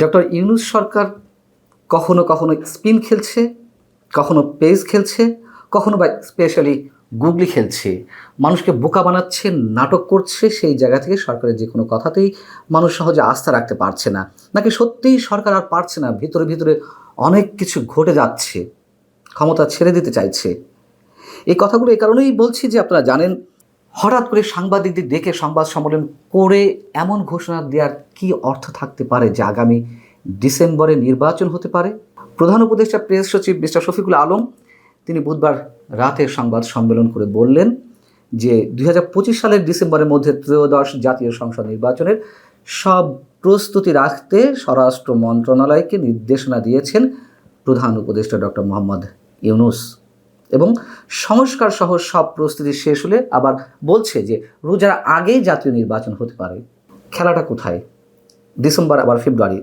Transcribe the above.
Doctor Yunus সরকার কখনো কখনো spin খেলছে, কখনো পেস খেলছে, কখনো বা স্পেশালি গুগলি খেলছে, মানুষকে বোকা বানাচ্ছে, নাটক করছে। সেই জায়গা থেকে সরকারের যে কোনো কথাতেই মানুষ সহজে আস্থা রাখতে পারছে না, নাকি সত্যিই সরকার আর পারছে না, ভিতরে ভিতরে অনেক কিছু ঘটে যাচ্ছে, ক্ষমতা ছেড়ে দিতে চাইছে। এই কথাগুলো এই কারণেই বলছি যে আপনারা জানেন, হঠাৎ করে সাংবাদিকদের ডেকে সংবাদ সম্মেলন করে এমন ঘোষণা দেওয়ার কী অর্থ থাকতে পারে যে আগামী ডিসেম্বরে নির্বাচন হতে পারে। প্রধান উপদেষ্টা প্রেস সচিব মিস্টার শফিকুল আলম তিনি বুধবার রাতে সংবাদ সম্মেলন করে বললেন যে 2025 সালের ডিসেম্বরের মধ্যে ত্রয়োদশ জাতীয় সংসদ নির্বাচনের সব প্রস্তুতি রাখতে স্বরাষ্ট্র মন্ত্রণালয়কে নির্দেশনা দিয়েছেন প্রধান উপদেষ্টা ডক্টর মোহাম্মদ ইউনূস, এবং সংস্কার সহ সব প্রস্তুতি শেষ হলে আবার বলছে যে রোজার আগেই জাতীয় নির্বাচন হতে পারে। খেলাটা কোথায়? ডিসেম্বর আবার ফেব্রুয়ারি।